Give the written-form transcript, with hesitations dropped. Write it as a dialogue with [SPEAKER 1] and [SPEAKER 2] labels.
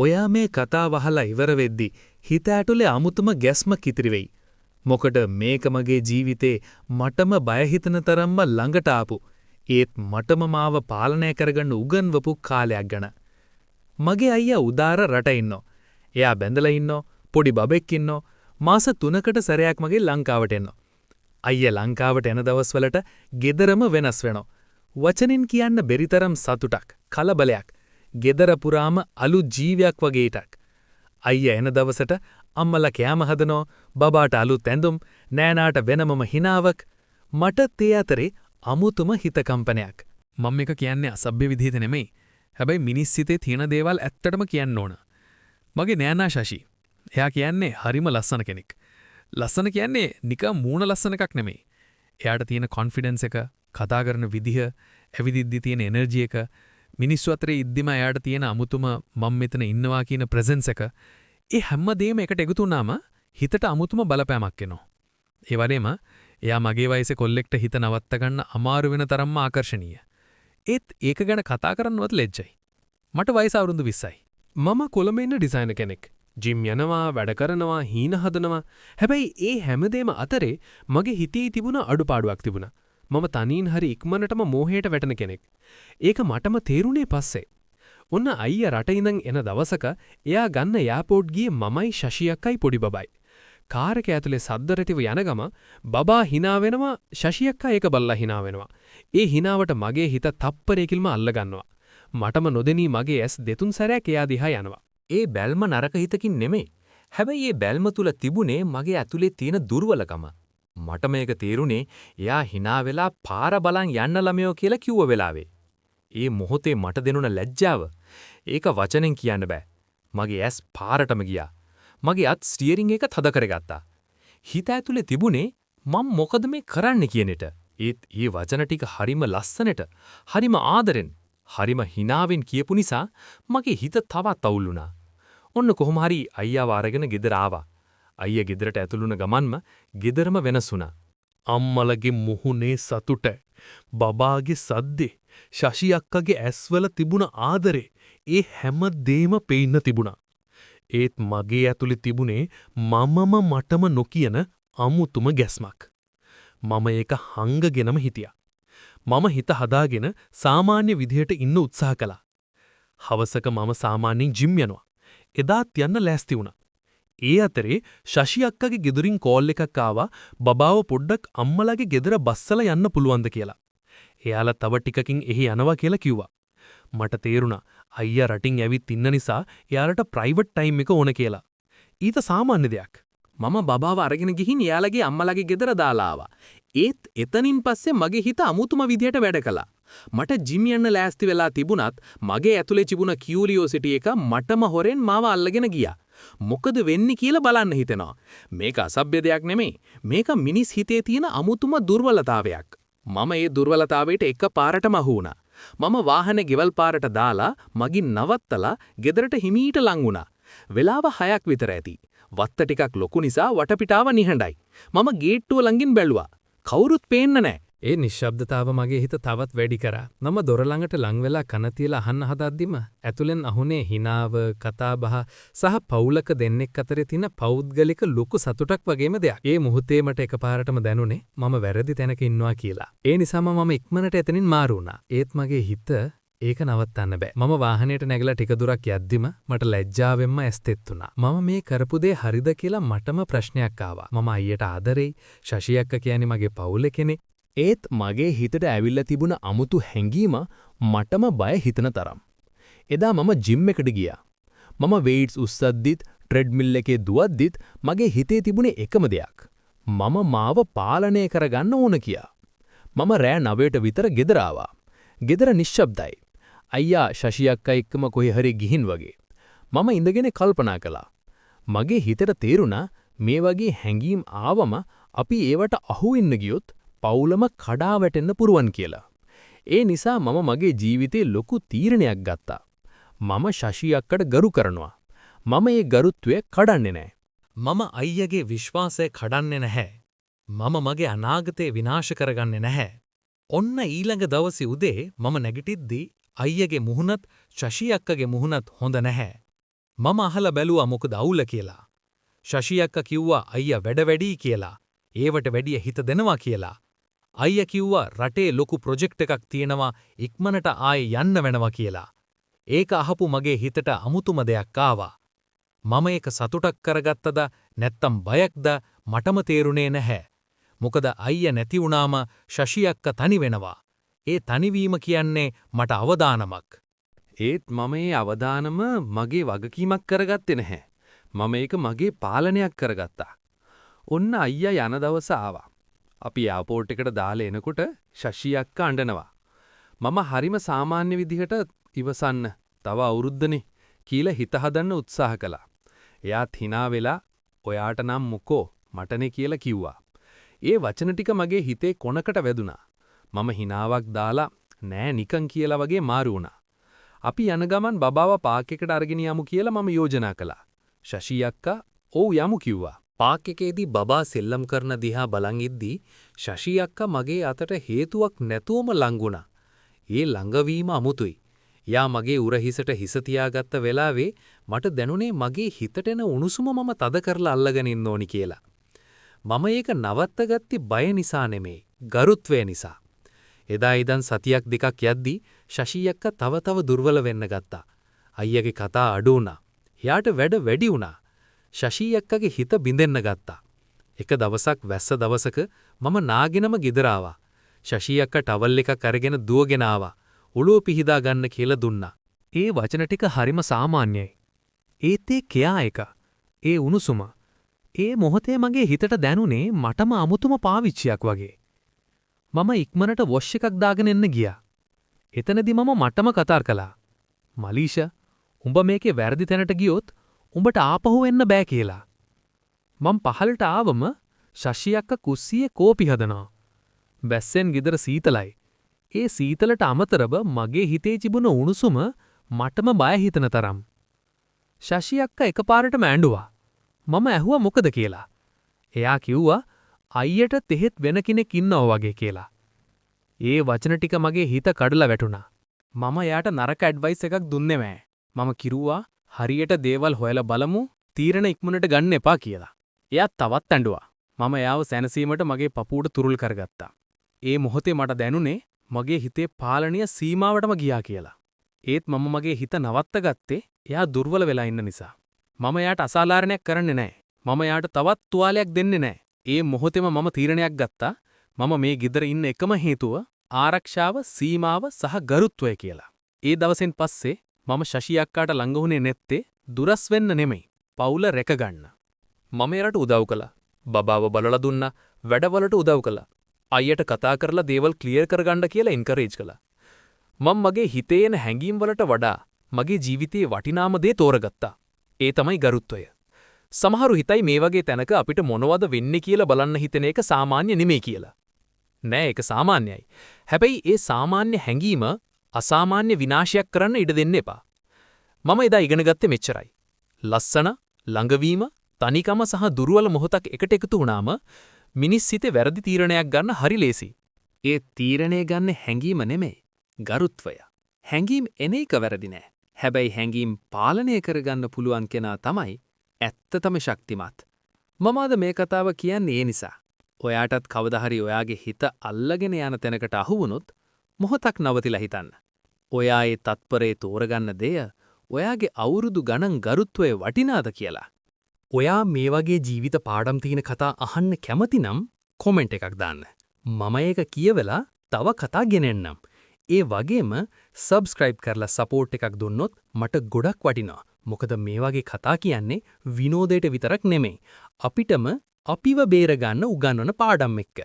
[SPEAKER 1] ඔයා මේ කතා වහලා ඉවර වෙද්දි හිත ඇතුලේ අමුතුම ගැස්මක් ඉතිරි වෙයි. මොකද මේක මගේ ජීවිතේ මටම බය හිතන තරම්ම ළඟට ආපු ඒත් මටම මාව පාලනය කරගන්න උගන්වපු කාලයක් ගැන. මගේ අයියා උදාර රට ඉන්නෝ. එයා බැඳලා ඉන්නෝ, පොඩි බබෙක් ඉන්නෝ. මාස 3කට සැරයක් මගේ ලංකාවට එන්නෝ. අයියා ලංකාවට එන දවස්වලට ගෙදරම වෙනස් වෙනවා. වචනින් කියන්න බැරි තරම් සතුටක්, කලබලයක්. ගෙදර පුරාම අලුත් ජීවියක් වගේ ඉටක්. අයියා එන දවසට අම්මලා කෑම හදනෝ, බබාට අලුත් ඇඳුම්, නෑනාට වෙනමම හිනාවක්. මට තේ අතරේ අමුතුම හිතකම්පනයක්.
[SPEAKER 2] මම මේක කියන්නේ අසභ්‍ය විදිහට නෙමෙයි. හැබැයි මිනිස් සිතේ තියෙන දේවල් ඇත්තටම කියන්න ඕන. මගේ නෑනා ශෂි. එයා කියන්නේ හරිම ලස්සන කෙනෙක්. ලස්සන කියන්නේ නිකන් මූණ ලස්සන එකක් නෙමෙයි. එයාට තියෙන කොන්ෆිඩන්ස් එක, කතා කරන විදිහ, ඇවිදිද්දි තියෙන එනර්ජි එක, මිනිස්සු අතරේ ඉද්දිම එයාට තියෙන අමුතුම මම මෙතන ඉන්නවා කියන ප්‍රෙසන්ස් එක, ඒ හැමදේම එකට එකතු වුණාම හිතට අමුතුම බලපෑමක් එනවා. ඒ වගේම එයා මගේ වයසේ කොල්ලෙක්ට හිත නවත්ත ගන්න අමාරු වෙන තරම්ම ආකර්ශනීය. ඒත් ඒක ගැන කතා කරන්නවත් ලැජ්ජයි. මට වයස අවුරුදු 20යි.
[SPEAKER 3] මම කොළඹ ඉන්න ඩිසයිනර් කෙනෙක්. ජිම් යනවා, වැඩ කරනවා, හීන හදනවා. හැබැයි ඒ හැමදේම අතරේ මගේ හිතේ තිබුණ අඩුපාඩුවක් තිබුණා. මම තනියෙන් හරි ඉක්මනටම මෝහයට වැටෙන කෙනෙක්. ඒක මටම තේරුණේ පස්සේ. ඔන්න අයියා රට ඉඳන් එන දවසක එයා ගන්න එයාපෝට් ගියේ මමයි ශෂි අක්කයි පොඩි බබයි. කාර් එක ඇතුලේ සද්ද රැතිව යන ගම බබා hina වෙනවා, ශෂි අක්කා ඒක බල්ලා hina වෙනවා. ඒ hinaවට මගේ හිත තප්පරයකින්ම අල්ල ගන්නවා. මටම නොදෙනී මගේ ඇස් දෙතුන් සැරයක් එයා දිහා යනවා.
[SPEAKER 1] ඒ බැල්ම නරක හිතකින් නෙමෙයි. හැබැයි ඒ බැල්ම තුල තිබුණේ මගේ ඇතුලේ තියෙන දුර්වලකම. මට මේක තේරුනේ එයා hina වෙලා පාර බලන් යන්න ළමයෝ කියලා කිව්ව වෙලාවේ. ඒ මොහොතේ මට දෙනුන ලැජ්ජාව ඒක වචනෙන් කියන්න බෑ. මගේ ඇස් පාරටම ගියා. මගේ අත් ස්ටියරින් එක තද කරගත්තා. හිත ඇතුලේ තිබුණේ මම මොකද මේ කරන්න කියන එක. ඒත් ඒ වචන ටික හරිම ලස්සනට, හරිම ආදරෙන්, හරිම හිනාවෙන් කියපු නිසා මගේ හිත තවත් අවුල් වුණා. ඔන්න කොහොම හරි අයියාව අරගෙන ගෙදර ආවා. අයියා ගෙදරට ඇතුළුන ගමන්ම ගෙදරම වෙනස් වුණා. අම්මලගේ මුහුණේ සතුට, බබාගේ සද්දේ, ශෂි අක්කගේ ඇස්වල තිබුණ ආදරේ, ඒ හැම දෙයක්ම පේන්න තිබුණා. ඒත් මගේ ඇතුලේ තිබුණේ මමම මටම නොකියන අමුතුම ගැස්මක්. මම ඒක හංගගෙනම හිටියා. මම හිත හදාගෙන සාමාන්‍ය විදිහට ඉන්න උත්සාහ කළා. හවසක මම සාමාන්‍යයෙන් ජිම් යනවා. එදාත් යන්න ලෑස්ති වුණා. ඒ අතරේ ශෂි අක්කගේ ගෙදරින් කෝල් එකක් ආවා බබාව පොඩ්ඩක් අම්මලාගේ ගෙදර බස්සලා යන්න පුළුවන්ද කියලා. එයාලා තව ටිකකින් එහි යනවා කියලා කිව්වා. මට තේරුණා අයියා රටින් ඇවිත් ඉන්න නිසා එයාලට ප්‍රයිවට් ටයිම් එක ඕන කියලා. ඊට සාමාන්‍ය දෙයක්. මම බබාව අරගෙන ගිහින් එයාලගේ අම්මලාගේ ගෙදර දාලා ආවා. ඒත් එතනින් පස්සේ මගේ හිත අමුතුම විදියට වැඩ කළා. මට ජිම් යන්න ලෑස්ති වෙලා තිබුණත් මගේ ඇතුලේ තිබුණ කියුරියෝසිටි එක මටම හොරෙන් මාව අල්ලගෙන ගියා. මොකද වෙන්නේ කියලා බලන්න හිතෙනවා. මේක අසභ්‍ය දෙයක් නෙමෙයි. මේක මිනිස් හිතේ තියෙන අමුතුම දුර්වලතාවයක්. මම ඒ දුර්වලතාවයට එකපාරටම අහු වුණා. මම වාහනේ ගෙවල් පාරට දාලා මගින් නවත්තලා ගෙදරට හිමීට ලං වුණා. වෙලාව 6ක් විතර ඇති. වත්ත ටිකක් ලොකු නිසා වටපිටාව නිහඬයි. මම ගේට්ටුව ළඟින් බැලුවා. කවුරුත් පේන්න නැහැ.
[SPEAKER 2] ඒ නිශ්ශබ්දතාව මගේ හිත තවත් වැඩි කරා. මම දොර ළඟට ලං වෙලා කන තියලා අහන්න හදද්දිම ඇතුලෙන් අහුනේ හිනාව, කතාබහ සහ පවුලක දෙන්නෙක් අතරේ තියෙන පෞද්ගලික ලොකු සතුටක් වගේම දෙයක්. ඒ මොහොතේ මට එකපාරටම දැනුනේ මම වැරදි තැනක ඉන්නවා කියලා. ඒ නිසාම මම ඉක්මනට එතනින් මාරු වුණා. ඒත් මගේ හිත ඒක නවත්තන්න බෑ. මම වාහනේට නැගලා ටික දුරක් යද්දිම මට ලැජ්ජාවෙන්ම ඇස් තෙත් වුණා. මම මේ කරපු දේ හරිද කියලා මටම ප්‍රශ්නයක් ආවා. මම අයියට ආදරෙයි, ශෂි අක්කා කියන්නේ මගේ පවුලේ කෙනෙක්. ඒත් මගේ හිතට ඇවිල්ලා තිබුණ අමුතු හැඟීම මටම බය හිතන තරම්. එදා මම ජිම් එකට ගියා. මම වෙයිට්ස් උස්සද්දිත්, ට්‍රෙඩ්මිල් එකේ දුවද්දිත් මගේ හිතේ තිබුණේ එකම දෙයක්. මම මාව පාලනය කරගන්න ඕන කියා. මම රෑ 9ට විතර ගෙදර ආවා. ගෙදර නිශ්ශබ්දයි. අයියා ශෂි අක්කා එක්කම කොහේ හරි ගිහින් වගේ. මම ඉඳගෙන කල්පනා කළා. මගේ හිතට තේරුණා මේ වගේ හැඟීම් ආවම අපි ඒවට අහු වෙන්න ගියොත් පවුලම කඩා වැටෙන්න පුරුවන් කියලා. ඒ නිසා මම මගේ ජීවිතේ ලොකු තීරණයක් ගත්තා. මම ශෂි අක්කට ගරු කරනවා. මම ඒ ගරුත්වය කඩන්නේ නැහැ.
[SPEAKER 1] මම අයියාගේ විශ්වාසය කඩන්නේ නැහැ. මම මගේ අනාගතේ විනාශ කරගන්නේ නැහැ. ඔන්න ඊළඟ දවසේ උදේ මම නැගිටිද්දී අයියාගේ මුහුණත් ශෂි අක්කගේ මුහුණත් හොඳ නැහැ.
[SPEAKER 2] මම අහලා බැලුවා මොකද අවුල කියලා. ශෂි අක්කා කිව්වා අයියා වැඩ වැඩි කියලා. ඒවට වැඩිය හිත දෙනවා කියලා. අයියා කිව්වා රටේ ලොකු ප්‍රොජෙක්ට් එකක් තියෙනවා ඉක්මනට ආයේ යන්න වෙනවා කියලා. ඒක අහපු මගේ හිතට අමුතුම දෙයක් ආවා. මම ඒක සතුටක් කරගත්තද නැත්තම් බයක්ද මටම තේරුනේ නැහැ. මොකද අයියා නැති වුණාම ශෂි අක්කා තනි වෙනවා. ඒ තනිවීම කියන්නේ මට අවදානමක්.
[SPEAKER 3] ඒත් මම ඒ අවදානම මගේ වගකීමක් කරගත්තේ නැහැ. මම ඒක මගේ පාලනයක් කරගත්තා. ඔන්න අයියා යන දවස ආවා. අපි එයාපෝට් එකට දාලා එනකොට ශෂි අක්කා අඬනවා. මම හරිම සාමාන්‍ය විදිහට ඉවසන්න තව අවුරුද්දනේ කියලා හිත හදන්න උත්සාහ කළා. එයාත් hina වෙලා ඔයාට නම් මොකෝ මටනේ කියලා කිව්වා. ඒ වචන ටික මගේ හිතේ කොනකට වැදුනා. මම හිනාවක් දාලා නෑ නිකන් කියලා වගේ මාරු වුණා. අපි යන ගමන් බබාව පාක් එකට අරගෙන යමු කියලා මම යෝජනා කළා. ශෂි අක්කා ඔව් යමු කිව්වා.
[SPEAKER 1] පාක් එකේදී බබා සෙල්ලම් කරන දිහා බලන් ඉද්දී ශෂි අක්කා මගේ අතට හේතුවක් නැතුවම ලංගුණා. ඒ ළඟවීම අමුතුයි. යා මගේ උරහිසට හිස තියාගත්ත වෙලාවේ මට දැනුනේ මගේ හිතට එන උණුසුම මම තද කරලා අල්ලගෙන ඉන්න ඕනි කියලා. මම ඒක නවත්තගත්තේ බය නිසා නෙමෙයි, ගරුත්වය නිසා. එදා ඉදන් සතියක් දෙකක් යද්දී ශෂි අක්කා තව දුර්වල වෙන්න ගත්තා. අයියාගේ කතා අඩු වුණා. එයාට වැඩ වැඩි වුණා. ශෂි අක්කගේ හිත බිඳෙන්න ගත්තා. එක දවසක් වැස්ස දවසක මම නාගෙනම ගෙදර ආවා. ශෂි අක්කා ටවල් එකක් අරගෙන දුවගෙන ආවා. උළුව පිහිදා ගන්න කියලා දුන්නා.
[SPEAKER 2] ඒ වචන ටික හරිම සාමාන්‍යයි. ඒත් ඒ කියා එක. ඒ උණුසුම. ඒ මොහොතේ මගේ හිතට දැනුනේ මටම අමුතුම පාවිච්චියක් වගේ. මම ඉක්මනට වොෂ් එකක් දාගෙන එන්න ගියා. එතනදි මම මටම කතා කළා. මලීෂා, උඹ මේකේ වැරදි තැනට ගියොත් උඹට ආපහු එන්න බෑ කියලා. මම පහළට ආවම ශෂි අක්කා කුස්සියේ කෝපි හදනවා. බැස්සෙන් ගෙදර සීතලයි. ඒ සීතලට අමතරව මගේ හිතේ තිබුණ උණුසුම මටම බය හිතන තරම්. ශෂි අක්කා එකපාරටම ඇඬුවා. මම ඇහුවා මොකද කියලා. එයා කිව්වා අයියට තෙහෙත් වෙන කෙනෙක් ඉන්නවා වගේ කියලා. ඒ වචන ටික මගේ හිත කඩලා වැටුණා. මම එයාට නරක ඇඩ්වයිස් එකක් දුන්නේ නෑ. මම කිව්වා හරියට දේවල් හොයලා බලමු, තීරණ ඉක්මනට ගන්න එපා කියලා. එයා තවත් ඇඬුවා. මම එයාව සැනසීමට මගේ පපුවට තුරුල් කරගත්තා. ඒ මොහොතේ මට දැනුනේ මගේ හිතේ පාලනීය සීමාවටම ගියා කියලා. ඒත් මම මගේ හිත නවත්තගත්තේ එයා දුර්වල වෙලා ඉන්න නිසා. මම එයාට අසාධාරණයක් කරන්නේ නැහැ. මම එයාට තවත් තුවාලයක් දෙන්නේ නැහැ. ඒ මොහොතේම මම තීරණයක් ගත්තා. මම මේ ගෙදර ඉන්න එකම හේතුව ආරක්ෂාව, සීමාව සහ ගරුත්වය කියලා. ඒ දවසෙන් පස්සේ මම ශෂි අක්කාට ළඟ වුණේ නැත්තේ දුරස් වෙන්න නෙමෙයි, පවුල රැකගන්න.
[SPEAKER 1] මම එයාට උදව් කළා. බබාව බලලා දුන්නා, වැඩවලට උදව් කළා. අයියට කතා කරලා දේවල් ක්ලියර් කරගන්න කියලා එන්කරේජ් කළා. මම මගේ හිතේ එන හැඟීම් වලට වඩා මගේ ජීවිතයේ වටිනාම දේ තෝරගත්තා. ඒ තමයි ගරුත්වය. සමහරු හිතයි මේ වගේ තැනක අපිට මොනවද වෙන්නේ කියලා බලන්න හිතෙන එක සාමාන්‍ය නෙමෙයි කියලා. නෑ, ඒක සාමාන්‍යයි. හැබැයි ඒ සාමාන්‍ය හැඟීම අසාමාන්‍ය විනාශයක් කරන්න ඉඩ දෙන්න එපා. මම එදා ඉගෙන ගත්තේ මෙච්චරයි. ලස්සන, ළඟවීම, තනිකම සහ දුර්වල මොහොතක් එකට එකතු වුණාම මිනිස් හිතේ වැරදි තීරණයක් ගන්න හරි ලේසි. ඒ තීරණය ගන්න හැඟීම නෙමෙයි, ගරුත්වය. හැඟීම් එන එක වැරදි නෑ. හැබැයි හැඟීම් පාලනය කරගන්න පුළුවන් කෙනා තමයි ඇත්තටම ශක්තිමත්. මම අද මේ කතාව කියන්නේ ඒ නිසා. ඔයාටත් කවදා හරි ඔයාගේ හිත අල්ලගෙන යන තැනකට අහු වුණොත් මොහොතක් නවතිලා හිතන්න. ඔයා ඒ තත්පරේ තෝරගන්න දෙය ඔයාගේ අවුරුදු ගණන් ගරුත්වය වටිනාද කියලා. ඔයා මේ වගේ ජීවිත පාඩම් තියෙන කතා අහන්න කැමති නම් කොමෙන්ට් එකක් දාන්න. මම ඒක කියවලා තව කතා ගෙනෙන්නම්. ඒ වගේම සබ්ස්ක්‍රයිබ් කරලා සපෝට් එකක් දුන්නොත් මට ගොඩක් වටිනවා. මොකද මේ වගේ කතා කියන්නේ විනෝදයට විතරක් නෙමෙයි. අපිටම අපිව බේරගන්න උගන්වන පාඩම් එක්ක.